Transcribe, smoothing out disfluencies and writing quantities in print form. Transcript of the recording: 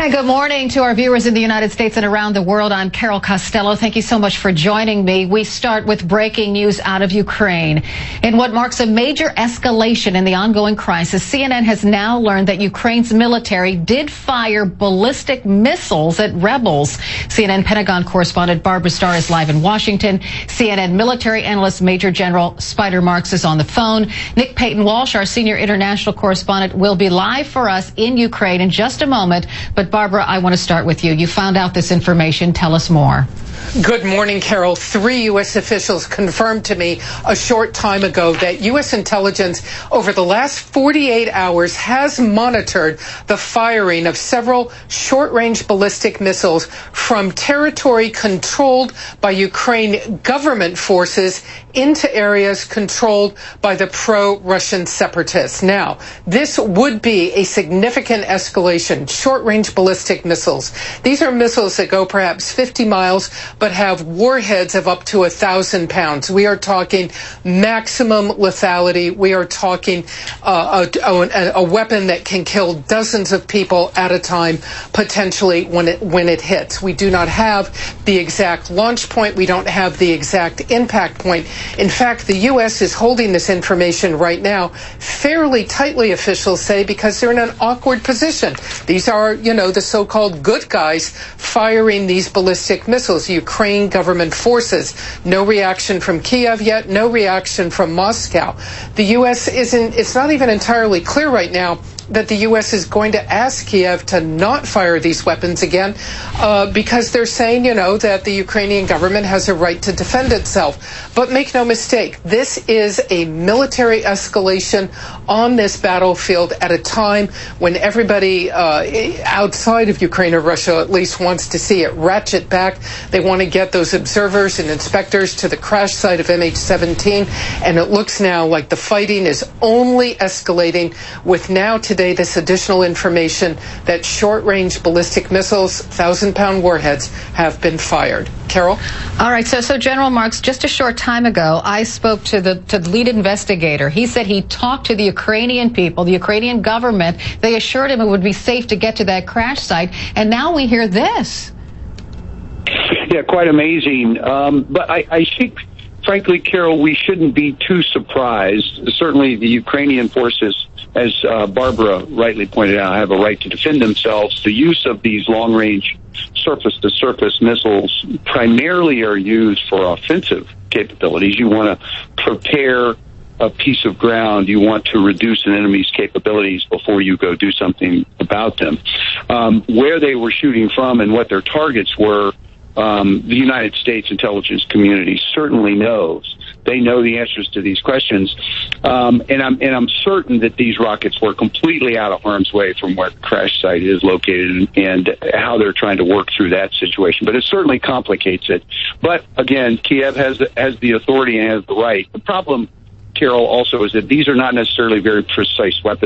And good morning to our viewers in the United States and around the world. I'm Carol Costello. Thank you so much for joining me. We start with breaking news out of Ukraine. In what marks a major escalation in the ongoing crisis, CNN has now learned that Ukraine's military did fire ballistic missiles at rebels. CNN Pentagon correspondent Barbara Starr is live in Washington. CNN military analyst Major General Spider Marks is on the phone. Nick Payton-Walsh, our senior international correspondent, will be live for us in Ukraine in just a moment. But Barbara, I want to start with you. You found out this information. Tell us more. Good morning, Carol. 3 U.S. officials confirmed to me a short time ago that U.S. intelligence over the last 48 hours has monitored the firing of several short-range ballistic missiles from territory controlled by Ukraine government forces into areas controlled by the pro-Russian separatists. Now, this would be a significant escalation. Short-range ballistic missiles. These are missiles that go perhaps 50 miles, but have warheads of up to 1,000 pounds. We are talking maximum lethality. We are talking a weapon that can kill dozens of people at a time, potentially when it hits. We do not have the exact launch point. We don't have the exact impact point. In fact, the U.S. is holding this information right now fairly tightly, officials say, because they're in an awkward position. These are, the so-called good guys firing these ballistic missiles. Ukraine government forces. No reaction from Kiev yet, no reaction from Moscow. The U.S. it's not even entirely clear right now that the U.S. is going to ask Kiev to not fire these weapons again because they're saying, that the Ukrainian government has a right to defend itself. But make no mistake, this is a military escalation on this battlefield at a time when everybody outside of Ukraine, or Russia at least, wants to see it ratchet back. They want to get those observers and inspectors to the crash site of MH17, and it looks now like the fighting is only escalating with now today this additional information that short-range ballistic missiles, 1,000-pound warheads, have been fired. Carol? All right, so General Marks, just a short time ago, I spoke to the lead investigator. He said he talked to the Ukrainian people, the Ukrainian government. They assured him it would be safe to get to that crash site, and now we hear this. Yeah, quite amazing. But I think, frankly, Carol, we shouldn't be too surprised. Certainly the Ukrainian forces, as Barbara rightly pointed out, have a right to defend themselves. The use of these long-range surface-to-surface missiles primarily are used for offensive capabilities. You want to prepare a piece of ground. You want to reduce an enemy's capabilities before you go do something about them. Where they were shooting from and what their targets were, the United States intelligence community certainly knows. They know the answers to these questions, and I'm certain that these rockets were completely out of harm's way from where the crash site is located and how they're trying to work through that situation. But it certainly complicates it. But again, Kiev has the authority and has the right. The problem, Carol, also is that these are not necessarily very precise weapons.